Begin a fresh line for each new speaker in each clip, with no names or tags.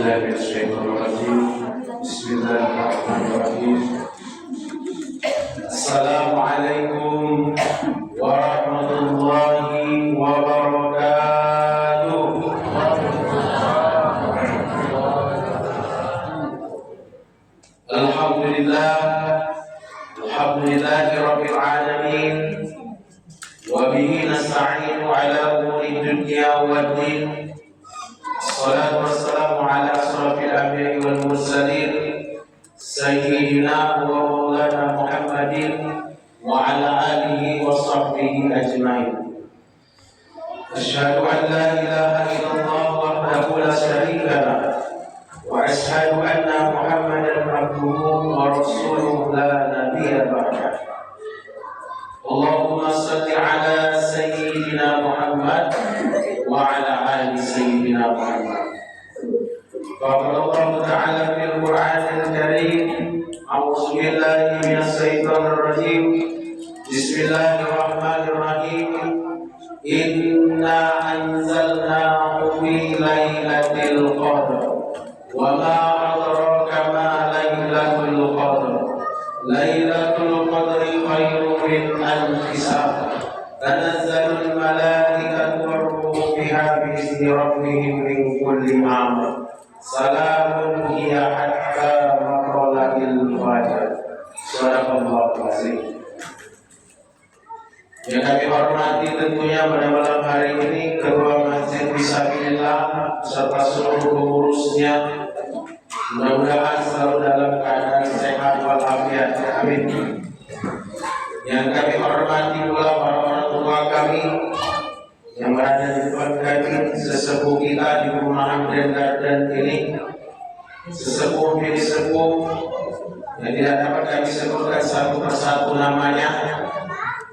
بالله من الشيطان الرجيم بسم الله الرحمن الرحيم السلام عليكم ورحمة الله وبركاته. Alhamdulillah Rabbil Alamin wa bihi nasta'inu ala umuri dunya waddin. Assalatu wassalamu ala asrafil anbiya'i wal mursalin sayyidina wa maulana Muhammadin wa ala alihi wa sahbihi ajma'in. Asyhadu an la ilaha illallah wahdahu la syarika lah wa asyhadu anna Muhammadan abduhu wa rasuluhu la nabiyya ba'dah. Allahumma salli ala sayyidina Muhammad wa ala ali sayyidina Muhammad. Qala Allah Ta'ala fil Qur'anil Karim, a'udzu billahi minasy syaithanir rajim. Bismillahirrahmanirrahim. Inna anzalnahu fi lailatul qadr. Wa ma adraka ma lailatul qadr. Lailatul qadri khairun min alfi shahr. Tanazzalul malaikatu war-ruhu fiha bi'izni rabbihim min kulli amr. Salamun hiya hatta matla'il fajr. Shadaqallahul azim. Yang kami hormati tentunya pada malam hari ini Ketua Masjid Fisabilillah serta seluruh pengurusnya, mudah-mudahan selalu dalam keadaan sehat walafiat. Amin. Yang kami hormati pula para orang tua kami yang berada di depan kami, sesepuh kita di perumahan Grand Garden ini, sesepuh demi sesepuh yang tidak dapat kami sebutkan satu persatu namanya.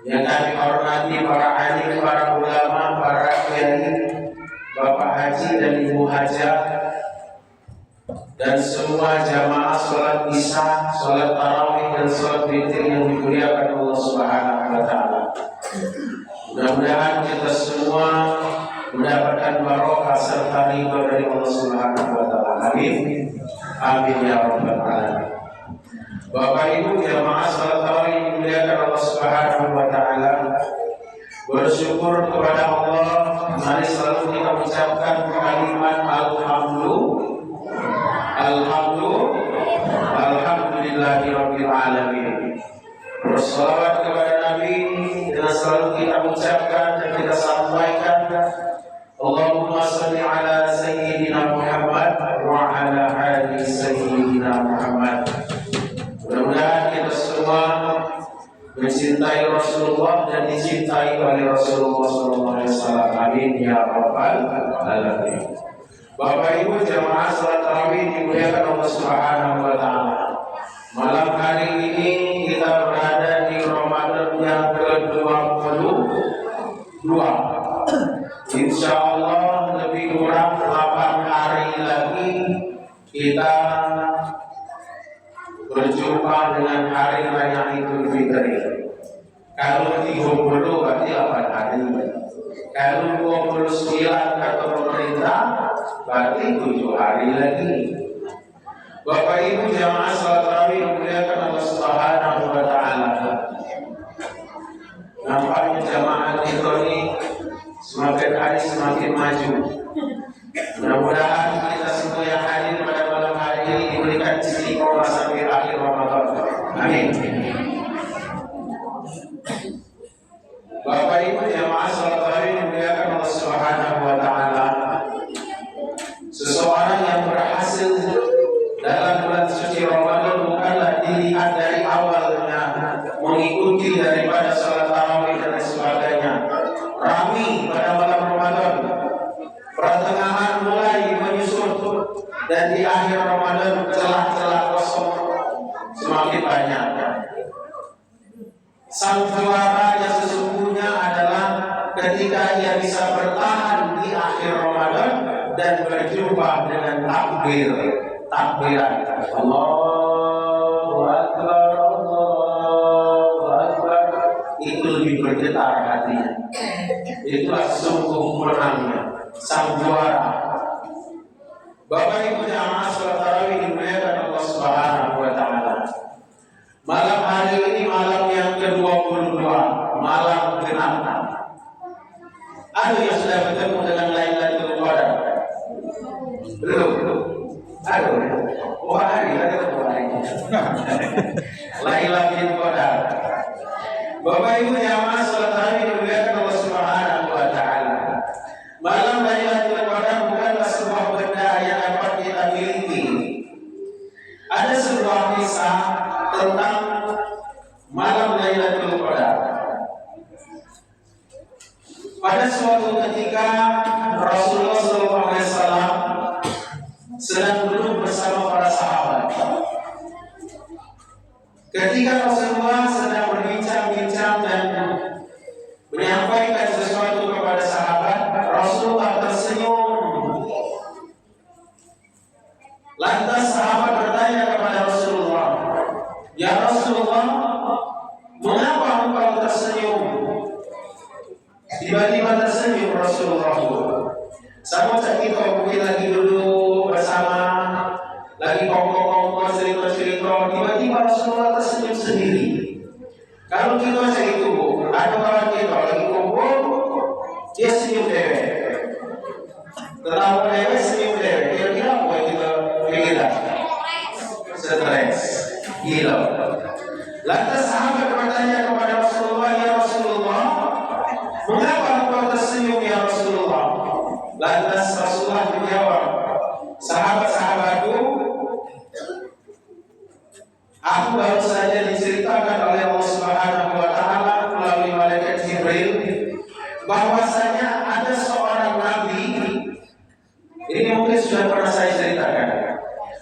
Yang kami hormati para alim, para ulama, para kiai, bapak haji dan ibu hajah, dan semua jamaah sholat isya, sholat tarawih dan sholat witir yang dimuliakan Allah Subhanahu wa Ta'ala. Mudah-mudahan kita semua mendapatkan barokah serta ridho dari Allah Subhanahu wa Ta'ala. Amin. Amin ya rabbal alamin. Bapak Ibu jamaah salat tarawih yang dimuliakan Allah Subhanahu wa Ta'ala, bersyukur kepada Allah. Mari selalu kita ucapkan kalimat alhamdulillahirabbil alamin. Berselawat kepada Nabi dan selalu kita ucapkan dan kita sampaikan Allahumma salli ala sayyidina Muhammad wa ala ali sayyidina Muhammad. Mudah-mudahan kita semua mencintai Rasulullah dan dicintai oleh Rasulullah SAW. Amin ya rabbal alamin. Bapak Ibu jamaah salat tarawih dimuliakan Allah Subhanahu wa Ta'ala. Malam hari ini kita berada di Ramadan yang ke-22. Insya Allah lebih kurang 8 hari lagi kita berjumpa dengan hari raya Idul Fitri. Kalau 30 berarti 8 hari. Kalau 29 kata pemerintah berarti 7 hari lagi. Bapak Ibu jamaah salat tarawih dimuliakan Allah Subhanahu wa Ta'ala. Nampaknya jamaah kita ini semakin hari semakin maju. Mudah-mudahan kita semua yang hadir pada malam hari ini diberikan istiqomah sampai akhir Ramadan. Amin. Bapak Ibu jamaah salat tarawih dimuliakan Allah Subhanahu wa Ta'ala. Seseorang yang berhasil dalam bulan suci Ramadan bukanlah dilihat dari awalnya mengikuti daripada salat tarawih dan sebagainya, rami pada malam Ramadan, pertengahan mulai menyusut, dan di akhir Ramadan celah-celah kosong semakin banyak. Sang juara yang sesungguhnya adalah ketika ia bisa bertahan di akhir Ramadan dan berjumpa dengan takbiran Allahu Akbar, Allahu Akbar. Itu lebih bergetar hatinya. Itulah sungguh menangnya sang juara. Bapak Ibu jamaah salat tarawih dimuliakan Allah Subhanahu wa taala. Malam hari ini malam yang ke-22, malam genap. Ada yang sudah bertemu dengan Lailatul Qadar? Belum. Aduh. Oh, ada Lailatul Qadar. Bapak Ibu jamaah salat tarawih dimuliakan Allah Subhanahu wa taala. Malam Lailatul Qadar bukanlah sebuah benda yang dapat kita miliki. Ada sebuah kisah tentang malam Lailatul Qadar. Pada suatu ketika Rasulullah SAW sedang duduk bersama para sahabat. Ketika Rasulullah sedang berbincang-bincang dan menyampaikan sesuatu kepada sahabat, Rasulullah tersenyum. Lantas sahabat bertanya kepada Rasulullah, "Ya Rasulullah, mengapa engkau tersenyum?" Tiba-tiba tersenyum Rasulullah. Sama kita mungkin lagi duduk bersama, lagi kongkong-kongkong cerita-cerita, tiba-tiba Rasulullah tersenyum sendiri. Kalau kita cerita, ada orang kita lagi kumpul, dia senyum dewek. Tetapi dewek senyum dewek. Kira-kira apa yang kita pikirkan? Stres, gila. Lantas sahabat bertanya kepada Rasulullah, "Ya Rasulullah, mengapa engkau tersenyum ya Rasulullah?" Lantas Rasulullah menjawab, "Sahabat-sahabatku, aku baru saja diceritakan oleh Allah Subhanahu wa taala melalui malaikat Jibril bahwasanya ada seorang nabi." Ini mungkin sudah pernah saya ceritakan.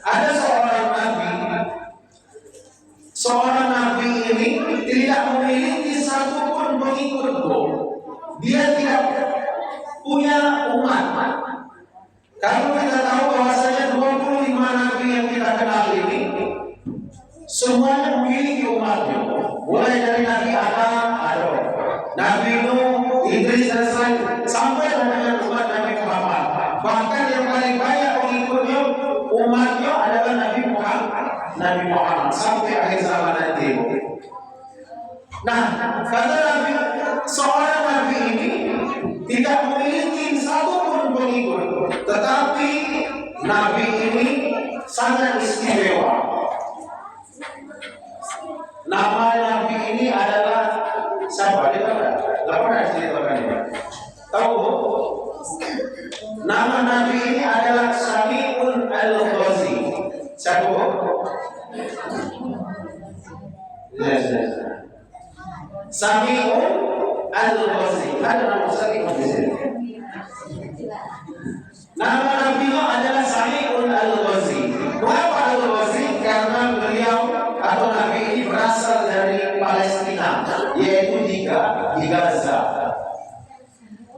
Ada seorang nabi ini tidak memiliki satupun pengikutku. Dia tidak punya umat. Kalau kita tahu bahwasanya 25 nabi yang kita kenal ini semuanya memiliki umatnya. Mulai dari Nabi Adam, Nabi Nuh, Idris dan Saleh, sampai dengan umat Nabi Muhammad. Bahkan yang paling banyak pengikutnya umatnya adalah Nabi Muhammad sampai akhir zaman nanti. Nah, kata Nabi, seorang Nabi ini tidak memiliki satupun pengikut, tetapi Nabi ini sangat istimewa. Nama Nabi ini adalah siapa? Dia tidak pernah ceritakan ini. Tahu? Nama Nabi ini adalah Sami'un Al-Ghazi. Siapa? Sami'un Al-Ghazi. Ada nama Sami'un di sini. Nama Nabi adalah Sami'un Al-Ghazi. Mengapa Al-Ghazi? Karena beliau atau Nabi ini berasal dari Palestina, yaitu di Gaza.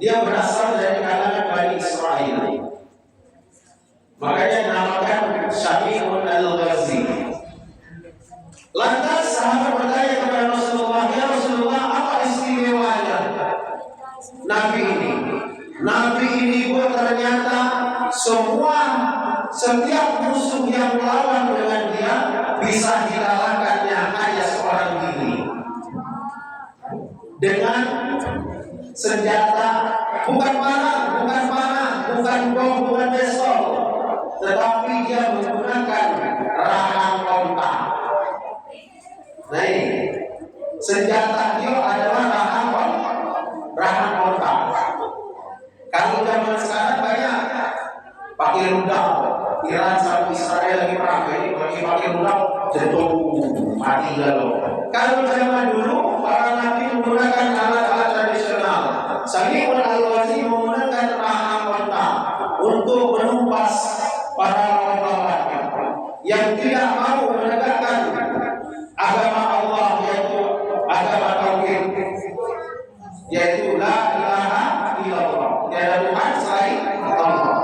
Dia berasal dari kalangan Bani Israel. Makanya dinamakan Sami'un Al-Ghazi. Lantas sahabat bertanya kepada Rasulullah, "Ya Rasulullah, apa istimewanya Nabi ini?" Nabi ini pun ternyata setiap musuh yang melawan dengan dia bisa dikalahkannya hanya seorang diri dengan senjata, bukan panah, bukan bom, bukan pistol, tetapi dia menggunakan rahang onta. Nah ini senjata dia adalah rahang onta. Kalau zaman sekarang banyak pakai rudal, Iran sama Israel lagi perang, ini pakai rudal jatuh mati lalu. Kalau zaman dulu para nabi menggunakan alat-alat tradisional. Sami'un Al-Ghazi menggunakan rahang onta untuk menumpas para lawan-lawannya yang tidak mau menegakkan agama Allah, yaitu agama tauhid, yaitu la ilaha illallah, tiada Tuhan selain Allah.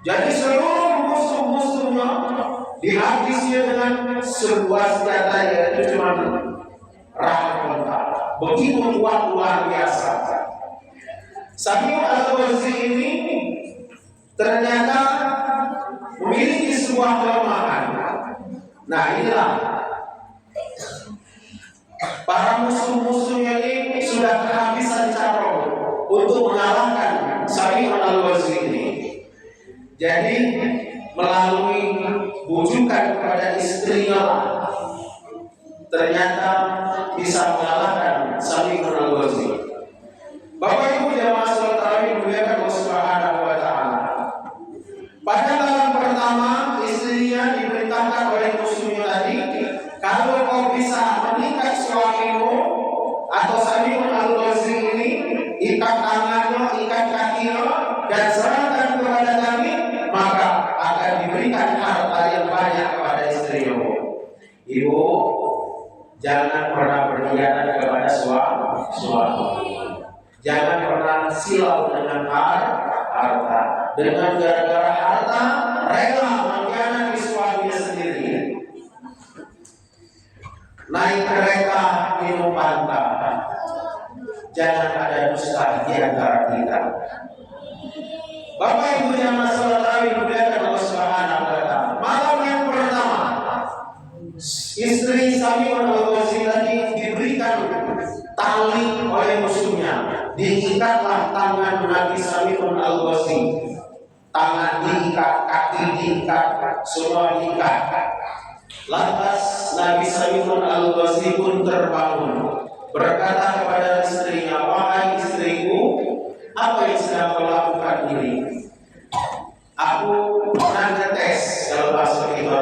Jadi seluruh musuh-musuhnya dihabisnya dengan sebuah senjata, yaitu cuma rahang onta. Begitu kuat, luar biasa. Sami'un Al-Ghazi ini ternyata memiliki sebuah kelemahan. Nah inilah para musuh-musuhnya ini sudah kehabisan cara untuk mengalahkan Sami'un al-Ghazi ini. Jadi melalui bujukan kepada istrinya ternyata bisa mengalahkan Sami'un al-Ghazi. Bapak Ibu jamaah salat tarawih dimuliakan Allah Subhanahu wa taala. Pada malam pertama istrinya diperintahkan oleh musuhnya tadi, kalau kau bisa mengikat suamimu atau Sami'un al-Ghazi ini, ikat tangannya, ikat kakinya, dan serahkan kepada kami, maka akan diberikan harta yang banyak kepada istrimu. Ibu, jangan pernah berkhianat kepada suami. Jangan pernah silau dengan harta. Dengan gara-gara harta, rela mengkhianati suaminya sendiri. Naik kereta, minum Fanta. Jangan ada dusta di antara kita. Bapak Ibu yang masalah tarawih dimuliakan Allah Subhanahu wa taala. Malam yang pertama, istri Sami'un al-Ghazi tadi diberikan tali oleh musuhnya. Diikatlah tangan Nabi Sami'un al-Ghazi. Tangan diikat, kaki diikat, semua diikat. Lantas Nabi Sami'un al-Ghazi pun terbangun, berkata kepada istrinya, wahai istriku, apa yang sedang kau lakukan ini? Aku pernah ngetes kalau bahasa kita,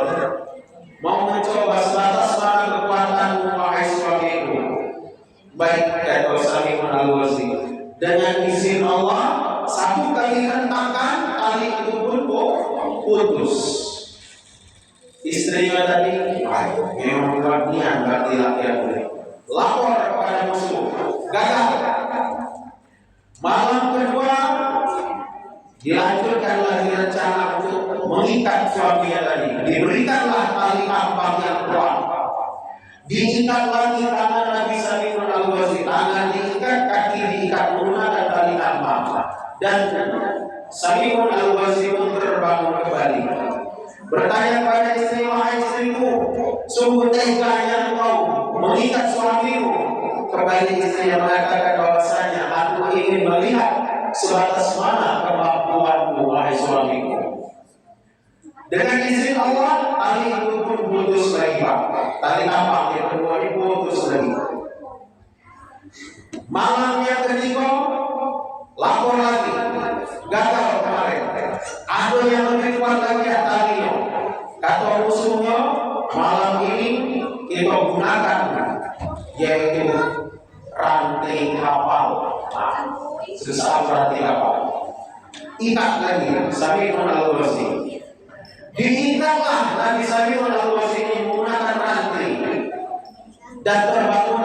mau mencoba sebatas mana kekuatanmu wahai suamiku. Baik kata Sami'un al-Ghazi, dengan izin Allah satu kali hentakan tali itu pun putus. Istrinya tadi, memang luar niat berarti laki-laki. Lapor kepada musuh, gagal. Malam kedua dilanjutkan lagi rencana untuk mengikat suaminya tadi. Diberikanlah tali tampang yang kuat. Diikat lagi tangan Nabi Sami'un al-Ghazi. Tangan diikat, kaki diikat menggunakan tali tampang. Dan Sami'un al-Ghazi pun terbangun kembali. Bertanya pada istri, wahai istriku, sungguh teganya engkau mengikat suamimu. Kembali istri yang mengatakan bahwasanya aku ingin melihat sebatas mana kemampuanmu wahai suamiku. Dengan izin Allah, tali itu pun putus lagi Pak. Tali tampang yang kedua ini putus lagi. Malam yang ketiga, lapor lagi, gagal kemarin. Ada yang lebih kuat lagi talinya. Kata musuhnya, malam ini kita gunakan yaitu rantai kapal. Sebesar rantai kapal. Ikat lagi Sami'un al-Ghazi. Diikatlah Nabi Sami'un al-Ghazi menggunakan rantai. Dan terbangun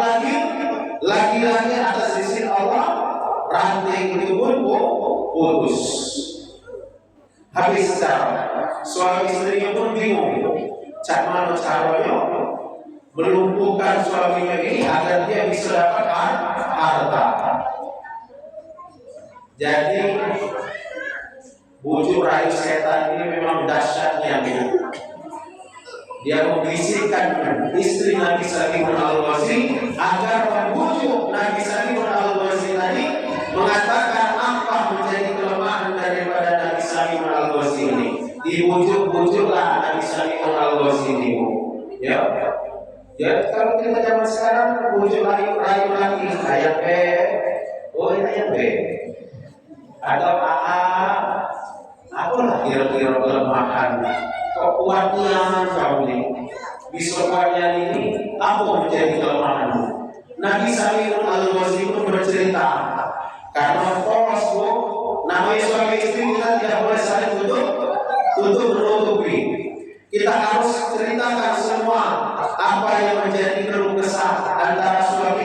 lagi atas izin Allah, rantai itu pun putus. Habis cara, suami istrinya pun bingung. Cak mana caranya melumpuhkan suaminya ini agar dia bisa dapat harta. Jadi bujuk rayu setan ini memang dahsyatnya. Dia membisikkan istri Nabi Sami'un al-Ghazi agar membujuk Nabi Sami'un al-Ghazi tadi mengatakan apa menjadi kelemahan daripada Nabi Sami'un al-Ghazi ini. Dibujuk-bujuklah Nabi Sami'un al-Ghazi ini. Ya, kalau kita zaman sekarang bujuk rayu lagi ayat B, ayat B, atau apalah kira-kira kelemahan. Kok kuatnya kau ini? Bisa kuatnya ini apa menjadi kelemahan? Nabi Sami'un al-Ghazi pun bercerita, karena polos bu, namanya suami istri kita tidak boleh saling tutup menutupi. Kita harus ceritakan semua apa yang menjadi keluh kesah antara suami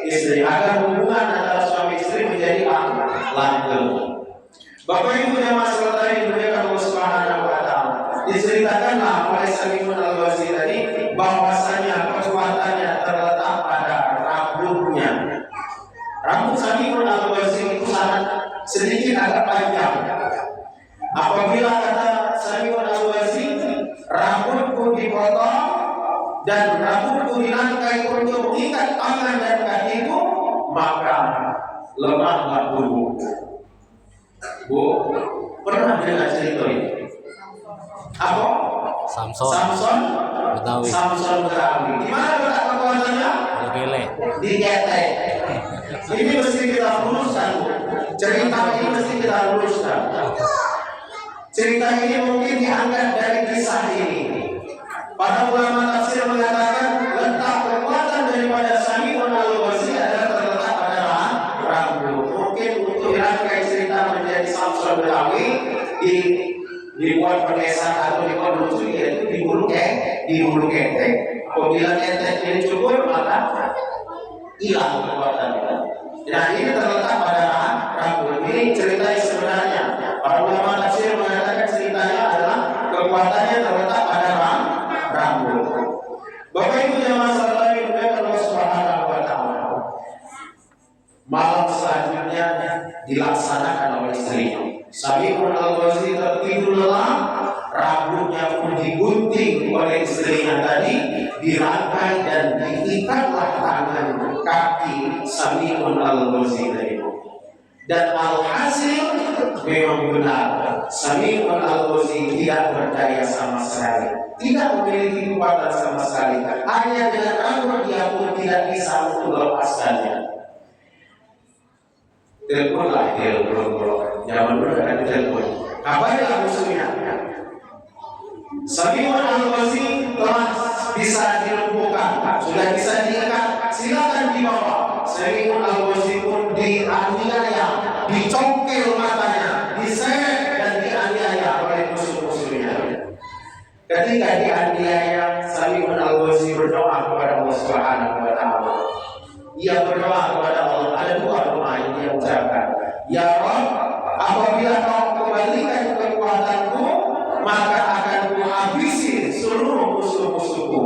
istri agar hubungan antara suami istri menjadi langgeng. Bapak Ibu yang masalah tadi dimuliakan Allah Subhanahu wa taala. Diceritakanlah oleh Sami'un al-Ghazi tadi bahwasanya kekuatannya terletak pada rambutnya. Rambut Sami'un al-Ghazi itu sangat sedikit agak panjang. Apabila kata Sami'un dipotong dan rambutku dirangkai untuk mengikat tangan dan kakiku, maka lemahlah tubuhku. Bu, pernah dengar cerita ini? Apa? Samson
Betawi.
Di mana letak kekuatannya? Di ketek. Ini mesti kita luruskan. Cerita ini mesti kita luruskan. Cerita ini mungkin diangkat dari kisah ini. Para ulama tafsir mengatakan letak kekuatan daripada Sami'un al-Basir adalah terletak pada rambut. Mungkin untuk dirangkai cerita menjadi Samson Betawi dibuat perkesan atau dibuat lucu, yaitu di bulu ketek. Apabila ketek ini cukur, maka hilang kekuatannya. Nah, ini terletak pada rambut. Ini cerita yang sebenarnya. Para ulama tafsir mengatakan ceritanya adalah kekuatannya terletak pada rambut. Bapak Ibu jemaah salat yang dimuliakan Allah Subhanahu wa taala. Malam selanjutnya dilaksanakan oleh istrinya. Sami'un al-Basir tertidur lelap, rambutnya pun digunting oleh istrinya tadi, dirangkai dan diikatlah tangan kaki Sami'un al-Basir itu. Dan alhasil memang benar, Sami'un al-Basir tidak berdaya sama sekali, tidak memiliki kekuatan sama sekali. Hanya dengan rambut dia pun tidak bisa untuk melepaskannya. Telepon zaman dulu ada telepon. Apa yang musuhnya? Sami'un al-Basir telah bisa dilumpuhkan, sudah bisa diikat, silakan dibawa. Sami'un al-Basir pun dianiaya, dicongkel matanya, diseret dan dianiaya oleh musuh-musuhnya. Ketika dianiaya, Sami'un al-Basir berdoa kepada Allah Subhanahu wa taala. Ia berdoa kepada Allah. Ada dua doa yang dia ucapkan. Ya Rabb, apabila kau kembalikan kekuatanku, maka akan kuhabisi seluruh musuh-musuhku.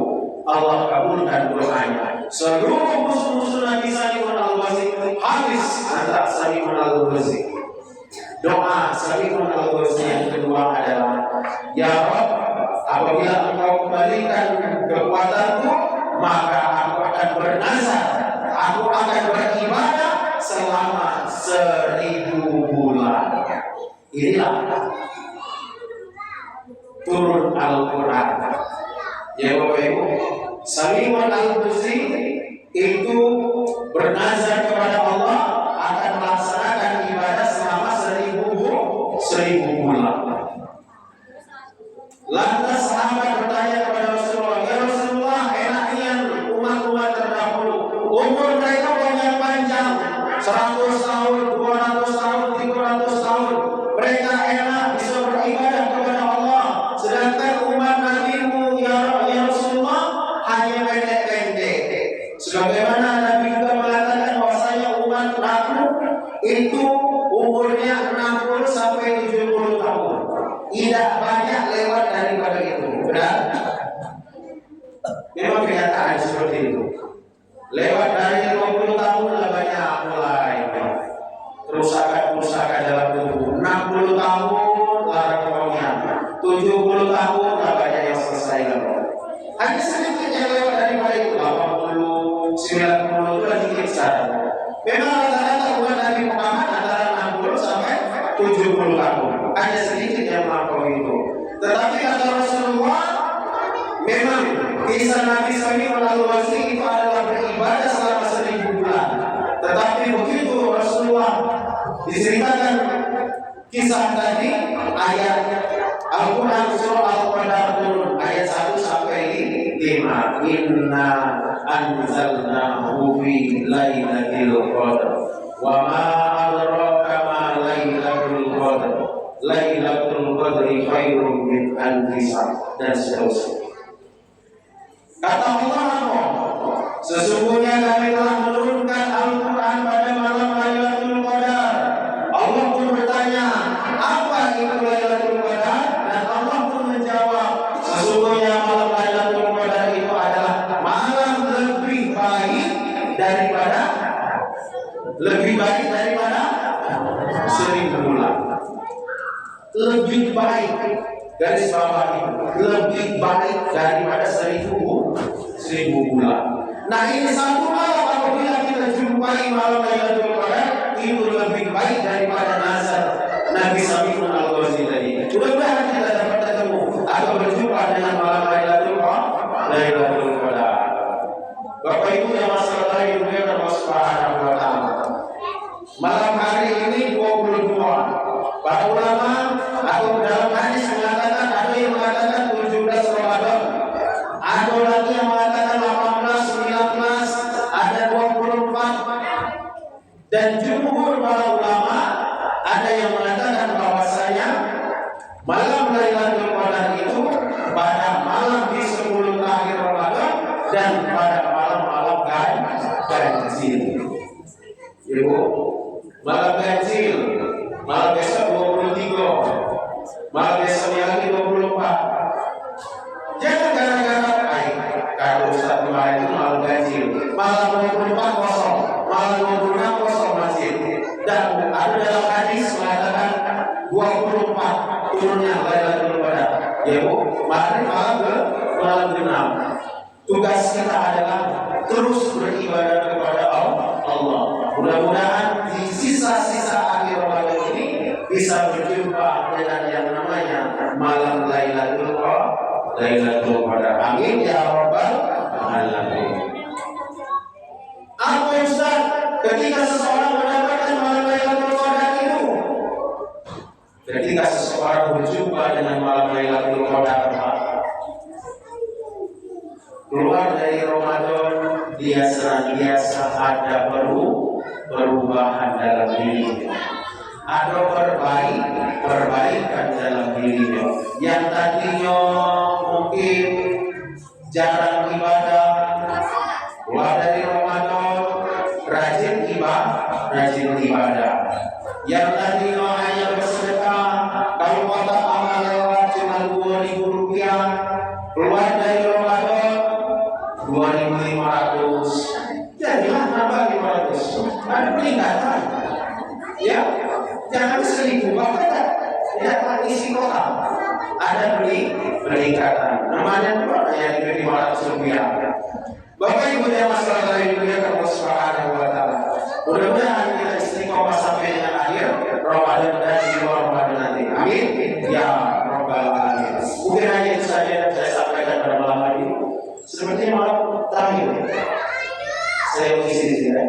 Allah kabulkan doanya. Seluruh musuh-musuh Nabi Sami'un al-Basir habis antara Sami'un al-Basir. Doa Sami'un al-Basir yang kedua adalah, Ya Rabb, apabila engkau kembalikan kekuatanku, maka aku akan bernazar, aku akan beribadah selama 1000 bulan. Inilah turun Al-Quran. Ya Bapak Ibu, Sami'un al-Basir itu bernazar kepada Allah akan melaksanakan ibadah selama 1000 bulan. Lantas sahabat bertanya kepada Rasulullah, Ya Rasulullah, enaknya umat-umat terdahulu umur mereka banyak panjang, 100 tahun, 200 tahun, 300 tahun, mereka enak bisa beribadah kepada Allah. Sedangkan umat Nabi-Mu ya Rasulullah hanya pendek-pendek. Sebagaimana Nabi juga mengatakan bahwasanya umat Nabi itu umurnya 60 sampai 70 tahun. Tidak banyak lewat daripada itu. Benar? Memang kenyataan seperti itu. Lewat dari 50 tahun lah banyak mulai kerusakan-kerusakan dalam tubuh. 60 tahun larang kerohanian. 70 tahun lah banyak yang selesai lah. Hanya sedikit yang lewat daripada itu. 80, 90 itu lagi dikit sekarang. Memang rata-rata umat Nabi Muhammad antara 60 sampai 70 tahun. Hanya sedikit yang melampaui itu. Tetapi kata Rasulullah, memang kisah Nabi Sami'un al-Basir itu adalah beribadah selama 1000 bulan. Tetapi begitu Rasulullah diceritakan kisah tadi, ayat Al-Quran surah Al-Qadar turun ayat 1 sampai 5. Inna anzalnahu fi lailatul qadar. Wa ma adraka ma lailatul qadar. Lailatul qadri khairum min alfi syahr, dan seterusnya. Kata Allah, sesungguhnya kami telah menurunkan Al-Quran pada malam Lailatul Qadar. Allah pun bertanya, apa itu Lailatul Qadar? Dan Allah pun menjawab, sesungguhnya malam Lailatul Qadar itu adalah malam lebih baik daripada 1000 bulan. Lebih baik garis bawahi, lebih baik daripada 1000 bulan. Nah ini satu malam apabila kita jumpai malam Lailatul Qadar itu lebih baik daripada nazar Nabi Sami'un Al-Ghazi tadi. Mudah-mudahan kita dapat ketemu atau berjumpa dengan malam Lailatul Qadar. Bapak Ibu yang masalah ini Allah Subhanahu wa taala. Malam hari ini 22. Para ulama atau dalam hadis mengatakan ada yang mengatakan 17 Ramadan. Ada lagi yang mengatakan 18, 19, ada 24. Dan jumhur para ulama ada yang mengatakan bahwasanya malam Lailatul Qadar itu pada malam di 10 terakhir Ramadan dan pada malam-malam ganjil. Ibu, malam ganjil, malam besok 23, malam besok lagi 24. Jangan gara-gara kalau Ustaz kemarin itu malam ganjil, malam 24 kosong, malam 26 kosong masjid. Dan ada dalam hadis mengatakan 24 turunnya Lailatul Qadar. Ya Bu, malam genap. Tugas kita adalah terus beribadah kepada Allah. Mudah-mudahan di sisa-sisa akhir Ramadan ini bisa berjumpa dengan yang namanya malam Lailatul Qadar. Amin ya rabbal alamin. Apa Ustaz? Ketika seseorang mendapatkan malam Lailatul Qadar itu, ketika seseorang berjumpa dengan malam Lailatul Qadar, keluar dari Ramadan, dia senantiasa ada perubahan dalam dirinya, ada perbaikan dalam dirinya. Yang tadinya mungkin jarang ibadah, keluar dari Ramadan rajin ibadah. Yang tadinya hanya bersedekah, kalau kotak amal lewat cuma 2.000 rupiah, keluar dari Ramadan 2.500, jadilah nambah 500. Ada peningkatan, ya. Jangan 1.000, bahkan ya isi kotak ada peningkatan. Namanya berapa ya? 500 rupiah. Bapak Ibu yang masalah dari dunia Allah Subhanahu wa taala. Mudah-mudahan kita istiqomah sampai dengan akhir Ramadan dan di luar Ramadan nanti. Amin ya rabbal alamin. Mungkin hanya itu saja yang saya sampaikan pada malam hari ini. Seperti malam terakhir saya mengisi di sini.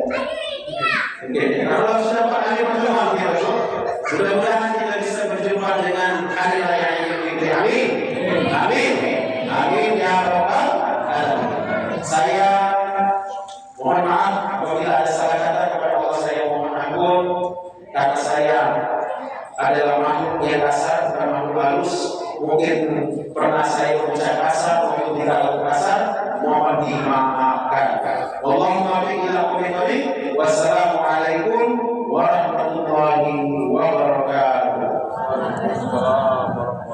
Oke, kalau sudah Pak Ali berjumpa, mudah-mudahan kita bisa berjumpa dengan hari raya yang ini. Amin. Amin. Amin ya rabbal alamin. Saya mohon maaf apabila ada salah kata kepada Allah. Saya mohon ampun karena saya adalah makhluk yang kasar, bukan makhluk halus. Mungkin pernah saya berucap kasar, mungkin tidak kasar. Mohon dimaafkan. Wallahumma bi'ila qawmi. Wassalamu